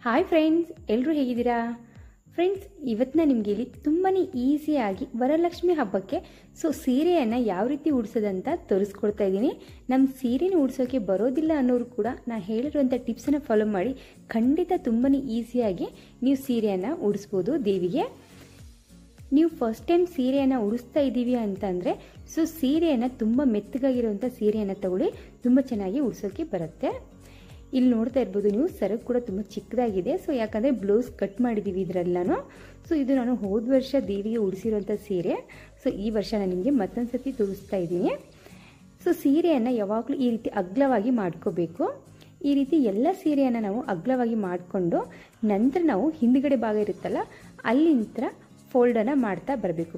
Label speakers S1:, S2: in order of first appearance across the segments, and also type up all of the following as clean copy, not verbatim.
S1: Hi friends, ಎಲ್ಲರೂ ಹೇಗಿದ್ದೀರಾ? Friends, ಇವತ್ತು ನಾನು ನಿಮಗೆ ಇಲ್ಲಿ ತುಂಬಾ ಈಸಿಯಾಗಿ ವರಲಕ್ಷ್ಮಿ ಹಬ್ಬಕ್ಕೆ ಸೀರೆಯನ್ನು ಯಾವ ರೀತಿ ಉಡಿಸೋದಂತ ತೋರಿಸ್ಕೊಡ್ತಾ ಇದ್ದೀನಿ. ನಮ್ಮ ಸೀರೆನ ಉಡಿಸೋಕೆ ಬರೋದಿಲ್ಲ ಅನ್ನೋರು ಕೂಡ ನಾನು ಹೇಳಿರುವಂಥ ಟಿಪ್ಸನ್ನು ಫಾಲೋ ಮಾಡಿ ಖಂಡಿತ ತುಂಬಾ ಈಸಿಯಾಗಿ ನೀವು ಸೀರೆಯನ್ನು ಉಡಿಸ್ಬೋದು. ದೇವಿಗೆ ನೀವು ಫಸ್ಟ್ ಟೈಮ್ ಸೀರೆಯನ್ನು ಉಡಿಸ್ತಾ ಇದ್ದೀವಿ ಅಂತಂದರೆ ಸೀರೆಯನ್ನು ತುಂಬ ಮೆತ್ತಗಾಗಿರುವಂಥ ಸೀರೆಯನ್ನು ತಗೊಳ್ಳಿ, ತುಂಬ ಚೆನ್ನಾಗಿ ಉಡಿಸೋಕೆ ಬರುತ್ತೆ. ಇಲ್ಲಿ ನೋಡ್ತಾ ಇರ್ಬೋದು ನೀವು, ಸರಕು ಕೂಡ ತುಂಬ ಚಿಕ್ಕದಾಗಿದೆ. ಯಾಕಂದರೆ ಬ್ಲೌಸ್ ಕಟ್ ಮಾಡಿದ್ದೀವಿ ಇದರೆಲ್ಲನೂ. ಇದು ನಾನು ಹೋದ ವರ್ಷ ದೇವಿಗೆ ಉಡಿಸಿರುವಂಥ ಸೀರೆ. ಈ ವರ್ಷ ನಾನು ನಿಮಗೆ ಮತ್ತೊಂದು ಸತಿ ತೋರಿಸ್ತಾ ಇದ್ದೀನಿ. ಸೀರೆಯನ್ನು ಯಾವಾಗಲೂ ಈ ರೀತಿ ಅಗಲವಾಗಿ ಮಾಡ್ಕೋಬೇಕು. ಈ ರೀತಿ ಎಲ್ಲ ಸೀರೆಯನ್ನು ನಾವು ಅಗಲವಾಗಿ ಮಾಡಿಕೊಂಡು ನಂತರ ನಾವು ಹಿಂದ್ಗಡೆ ಭಾಗ ಇರುತ್ತಲ್ಲ ಅಲ್ಲಿಂದ ಫೋಲ್ಡನ್ನು ಮಾಡ್ತಾ ಬರಬೇಕು.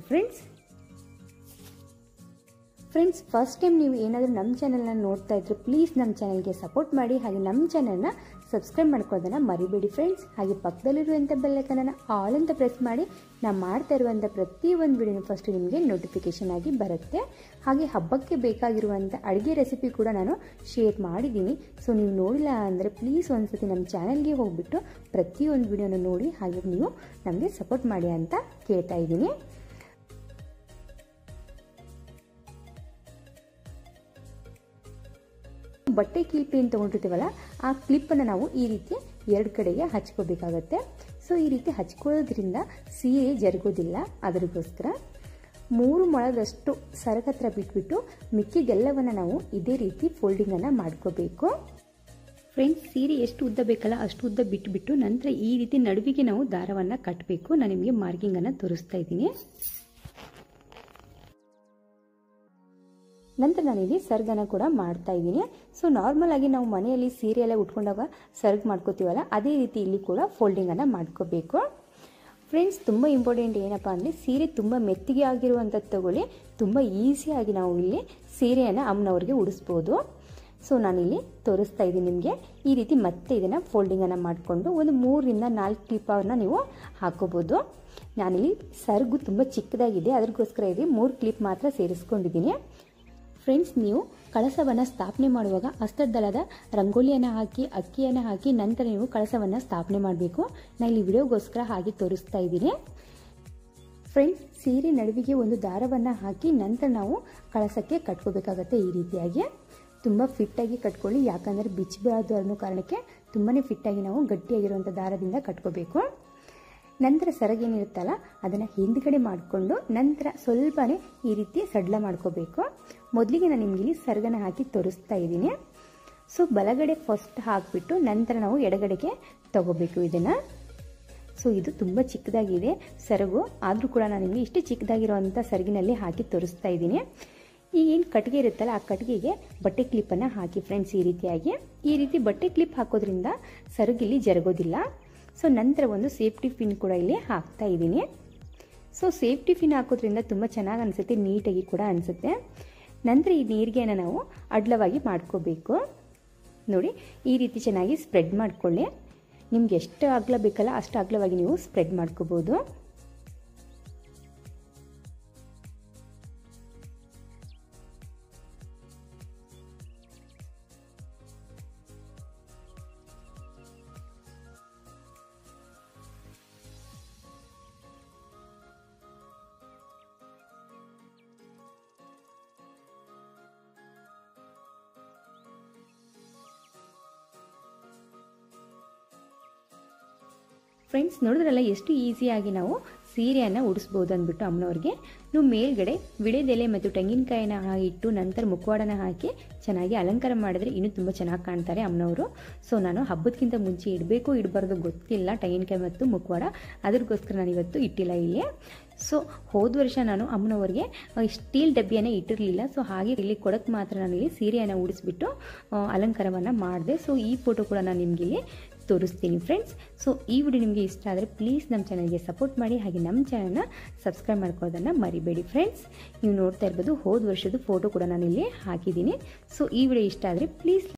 S1: ಫ್ರೆಂಡ್ಸ್, ಫಸ್ಟ್ ಟೈಮ್ ನೀವು ಏನಾದರೂ ನಮ್ಮ ಚಾನಲ್ನ ನೋಡ್ತಾ ಇದ್ರೆ ಪ್ಲೀಸ್ ನಮ್ಮ ಚಾನಲ್ಗೆ ಸಪೋರ್ಟ್ ಮಾಡಿ, ಹಾಗೆ ನಮ್ಮ ಚಾನಲ್ನ ಸಬ್ಸ್ಕ್ರೈಬ್ ಮಾಡ್ಕೊಳ್ಳೋದನ್ನು ಮರಿಬೇಡಿ ಫ್ರೆಂಡ್ಸ್. ಹಾಗೆ ಪಕ್ಕದಲ್ಲಿರುವಂಥ ಬೆಲ್ಲೈಕನನ್ನು ಆಲ್ ಅಂತ ಪ್ರೆಸ್ ಮಾಡಿ ನಾವು ಮಾಡ್ತಾ ಇರುವಂಥ ಪ್ರತಿಯೊಂದು ವಿಡಿಯೋನ ಫಸ್ಟ್ ನಿಮಗೆ ನೋಟಿಫಿಕೇಶನ್ ಆಗಿ ಬರುತ್ತೆ. ಹಾಗೆ ಹಬ್ಬಕ್ಕೆ ಬೇಕಾಗಿರುವಂಥ ಅಡುಗೆ ರೆಸಿಪಿ ಕೂಡ ನಾನು ಶೇರ್ ಮಾಡಿದ್ದೀನಿ. ನೀವು ನೋಡಿಲ್ಲ ಅಂದರೆ ಪ್ಲೀಸ್ ಒಂದ್ಸತಿ ನಮ್ಮ ಚಾನಲ್ಗೆ ಹೋಗಿಬಿಟ್ಟು ಪ್ರತಿಯೊಂದು ವಿಡಿಯೋನ ನೋಡಿ, ಹಾಗೆ ನೀವು ನಮಗೆ ಸಪೋರ್ಟ್ ಮಾಡಿ ಅಂತ ಕೇಳ್ತಾ ಇದ್ದೀನಿ. ಬಟ್ಟೆ ಕ್ಲಿಪ್ ಏನು ತೊಗೊಂಡಿರ್ತೀವಲ್ಲ ಆ ಕ್ಲಿಪ್ಪನ್ನು ನಾವು ಈ ರೀತಿ ಎರಡು ಕಡೆಗೆ ಹಚ್ಕೋಬೇಕಾಗತ್ತೆ. ಈ ರೀತಿ ಹಚ್ಕೊಳ್ಳೋದ್ರಿಂದ ಸೀರೆ ಜರುಗೋದಿಲ್ಲ. ಅದಕ್ಕೋಸ್ಕರ 3 ಮೊಳದಷ್ಟು ಸರಕು ಹತ್ರ ಬಿಟ್ಬಿಟ್ಟು ಮಿಕ್ಕಿದೆಲ್ಲವನ್ನು ನಾವು ಇದೇ ರೀತಿ ಫೋಲ್ಡಿಂಗನ್ನು ಮಾಡ್ಕೋಬೇಕು. ಫ್ರೆಂಡ್ಸ್, ಸೀರೆ ಎಷ್ಟು ಉದ್ದ ಬೇಕಲ್ಲ ಅಷ್ಟು ಉದ್ದ ಬಿಟ್ಬಿಟ್ಟು ನಂತರ ಈ ರೀತಿ ನಡುವಿಗೆ ನಾವು ದಾರವನ್ನು ಕಟ್ಟಬೇಕು. ನಾನು ನಿಮಗೆ ಮಾರ್ಕಿಂಗನ್ನು ತೋರಿಸ್ತಾ ಇದ್ದೀನಿ. ನಂತರ ನಾನಿಲ್ಲಿ ಸರ್ಗನ್ನು ಕೂಡ ಮಾಡ್ತಾ ಇದ್ದೀನಿ. ನಾರ್ಮಲ್ ಆಗಿ ನಾವು ಮನೆಯಲ್ಲಿ ಸೀರೆ ಎಲ್ಲ ಉಟ್ಕೊಂಡಾಗ ಸರ್ಗ್ ಮಾಡ್ಕೋತೀವಲ್ಲ ಅದೇ ರೀತಿ ಇಲ್ಲಿ ಕೂಡ ಫೋಲ್ಡಿಂಗನ್ನು ಮಾಡ್ಕೋಬೇಕು. ಫ್ರೆಂಡ್ಸ್, ತುಂಬ ಇಂಪಾರ್ಟೆಂಟ್ ಏನಪ್ಪ ಅಂದರೆ ಸೀರೆ ತುಂಬ ಮೆತ್ತಿಗೆ ಆಗಿರುವಂಥದ್ದು ತಗೊಳ್ಳಿ. ತುಂಬ ಈಸಿಯಾಗಿ ನಾವು ಇಲ್ಲಿ ಸೀರೆಯನ್ನು ಅಮ್ಮನವ್ರಿಗೆ ಉಡಿಸ್ಬೋದು. ನಾನಿಲ್ಲಿ ತೋರಿಸ್ತಾ ಇದ್ದೀನಿ ನಿಮಗೆ. ಈ ರೀತಿ ಮತ್ತೆ ಇದನ್ನು ಫೋಲ್ಡಿಂಗನ್ನು ಮಾಡಿಕೊಂಡು ಒಂದು 3 ರಿಂದ 4 ಕ್ಲಿಪ್ಪನ್ನು ನೀವು ಹಾಕೋಬೋದು. ನಾನಿಲ್ಲಿ ಸರ್ಗು ತುಂಬ ಚಿಕ್ಕದಾಗಿದೆ, ಅದಕ್ಕೋಸ್ಕರ ಇಲ್ಲಿ 3 ಕ್ಲಿಪ್ ಮಾತ್ರ ಸೇರಿಸ್ಕೊಂಡಿದ್ದೀನಿ. ಫ್ರೆಂಡ್ಸ್, ನೀವು ಕಳಸವನ್ನು ಸ್ಥಾಪನೆ ಮಾಡುವಾಗ ಹಸ್ತದಳದ ರಂಗೋಲಿಯನ್ನು ಹಾಕಿ ಅಕ್ಕಿಯನ್ನು ಹಾಕಿ ನಂತರ ನೀವು ಕಳಸವನ್ನು ಸ್ಥಾಪನೆ ಮಾಡಬೇಕು. ನಾನು ಇಲ್ಲಿ ವಿಡಿಯೋಗೋಸ್ಕರ ಹಾಗೆ ತೋರಿಸ್ತಾ ಇದ್ದೀನಿ. ಫ್ರೆಂಡ್ಸ್, ಸೀರೆ ನಡುವಿಗೆ ಒಂದು ದಾರವನ್ನು ಹಾಕಿ ನಂತರ ನಾವು ಕಳಸಕ್ಕೆ ಕಟ್ಕೋಬೇಕಾಗತ್ತೆ. ಈ ರೀತಿಯಾಗಿ ತುಂಬ ಫಿಟ್ಟಾಗಿ ಕಟ್ಕೊಳ್ಳಿ, ಯಾಕಂದರೆ ಬಿಚ್ಚಬಾರ್ದು ಅನ್ನೋ ಕಾರಣಕ್ಕೆ ತುಂಬಾ ಫಿಟ್ಟಾಗಿ ನಾವು ಗಟ್ಟಿಯಾಗಿರುವಂಥ ದಾರದಿಂದ ಕಟ್ಕೋಬೇಕು. ನಂತರ ಸರಗೇನಿರುತ್ತಲ್ಲ ಅದನ್ನು ಹಿಂದ್ಗಡೆ ಮಾಡಿಕೊಂಡು ನಂತರ ಸ್ವಲ್ಪನೇ ಈ ರೀತಿ ಸಡ್ಲ ಮಾಡ್ಕೋಬೇಕು. ಮೊದಲಿಗೆ ನಾನು ನಿಮಗೆ ಇಲ್ಲಿ ಸರಗನ್ನು ಹಾಕಿ ತೋರಿಸ್ತಾ ಇದ್ದೀನಿ. ಬಲಗಡೆ ಫಸ್ಟ್ ಹಾಕಿಬಿಟ್ಟು ನಂತರ ನಾವು ಎಡಗಡೆಗೆ ತಗೋಬೇಕು ಇದನ್ನು. ಇದು ತುಂಬ ಚಿಕ್ಕದಾಗಿದೆ ಸರಗು, ಆದರೂ ಕೂಡ ನಾನು ನಿಮಗೆ ಇಷ್ಟು ಚಿಕ್ಕದಾಗಿರುವಂಥ ಸರಗಿನಲ್ಲಿ ಹಾಕಿ ತೋರಿಸ್ತಾ ಇದ್ದೀನಿ. ಈಗ ಏನು ಕಟ್ಟಿಗೆ ಇರುತ್ತಲ್ಲ ಆ ಕಟ್ಟಿಗೆಗೆ ಬಟ್ಟೆ ಕ್ಲಿಪ್ಪನ್ನು ಹಾಕಿ ಫ್ರೆಂಡ್ಸ್. ಈ ರೀತಿ ಬಟ್ಟೆ ಕ್ಲಿಪ್ ಹಾಕೋದ್ರಿಂದ ಸರಗಿಲ್ಲಿ ಜರುಗೋದಿಲ್ಲ. ನಂತರ ಒಂದು ಸೇಫ್ಟಿ ಪಿನ್ ಕೂಡ ಇಲ್ಲಿ ಹಾಕ್ತಾ ಇದ್ದೀನಿ. ಸೇಫ್ಟಿ ಪಿನ್ ಹಾಕೋದ್ರಿಂದ ತುಂಬ ಚೆನ್ನಾಗಿ ಅನಿಸುತ್ತೆ, ನೀಟಾಗಿ ಕೂಡ ಅನಿಸುತ್ತೆ. ನಂತರ ಈ ನೀರಿಗೆನ ನಾವು ಅಡ್ಲವಾಗಿ ಮಾಡ್ಕೋಬೇಕು. ನೋಡಿ, ಈ ರೀತಿ ಚೆನ್ನಾಗಿ ಸ್ಪ್ರೆಡ್ ಮಾಡ್ಕೊಳ್ಳಿ. ನಿಮ್ಗೆ ಎಷ್ಟು ಅಗಲ ಬೇಕಲ್ಲ ಅಷ್ಟು ಅಗಲವಾಗಿ ನೀವು ಸ್ಪ್ರೆಡ್ ಮಾಡ್ಕೋಬೋದು. ಫ್ರೆಂಡ್ಸ್, ನೋಡಿದ್ರಲ್ಲ ಎಷ್ಟು ಈಸಿಯಾಗಿ ನಾವು ಸೀರೆಯನ್ನು ಉಡಿಸ್ಬೋದು ಅಂದ್ಬಿಟ್ಟು ಅಮ್ಮನವ್ರಿಗೆ. ನೀವು ಮೇಲ್ಗಡೆ ವಿಳೆದೆಲೆ ಮತ್ತು ತೆಂಗಿನಕಾಯಿನ ಇಟ್ಟು ನಂತರ ಮುಖವಾಡನ ಹಾಕಿ ಚೆನ್ನಾಗಿ ಅಲಂಕಾರ ಮಾಡಿದ್ರೆ ಇನ್ನೂ ತುಂಬ ಚೆನ್ನಾಗಿ ಕಾಣ್ತಾರೆ ಅಮ್ಮನವರು. ನಾನು ಹಬ್ಬದಕ್ಕಿಂತ ಮುಂಚೆ ಇಡಬೇಕು ಇಡಬಾರ್ದು ಗೊತ್ತಿಲ್ಲ ತೆಂಗಿನಕಾಯಿ ಮತ್ತು ಮುಖವಾಡ, ಅದಕ್ಕೋಸ್ಕರ ನಾನು ಇವತ್ತು ಇಟ್ಟಿಲ್ಲ ಇಲ್ಲಿ. ಹೋದ ವರ್ಷ ನಾನು ಅಮ್ಮನವ್ರಿಗೆ ಸ್ಟೀಲ್ ಡಬ್ಬಿಯನ್ನು ಇಟ್ಟಿರಲಿಲ್ಲ. ಹಾಗೆ ಇಲ್ಲಿ ಕೊಡಕ್ಕೆ ಮಾತ್ರ ನಾನು ಇಲ್ಲಿ ಸೀರೆಯನ್ನು ಉಡಿಸ್ಬಿಟ್ಟು ಅಲಂಕಾರವನ್ನು ಮಾಡಿದೆ. ಈ ಫೋಟೋ ಕೂಡ ನಾನು ನಿಮಗೆ ಇಲ್ಲಿ ತೋರಿಸ್ತೀನಿ ಫ್ರೆಂಡ್ಸ್. ಈ ವಿಡಿಯೋ ನಿಮಗೆ ಇಷ್ಟ ಆದರೆ ಪ್ಲೀಸ್ ನಮ್ಮ ಚಾನಲ್ಗೆ ಸಪೋರ್ಟ್ ಮಾಡಿ, ಹಾಗೆ ನಮ್ಮ ಚಾನಲ್ನ ಸಬ್ಸ್ಕ್ರೈಬ್ ಮಾಡ್ಕೊಳ್ಳೋದನ್ನು ಮರಿಬೇಡಿ ಫ್ರೆಂಡ್ಸ್. ನೀವು ನೋಡ್ತಾ ಇರ್ಬೋದು ಹೋದ ವರ್ಷದ ಫೋಟೋ ಕೂಡ ನಾನು ಇಲ್ಲಿ ಹಾಕಿದ್ದೀನಿ. ಈ ವಿಡಿಯೋ ಇಷ್ಟ ಆದರೆ ಪ್ಲೀಸ್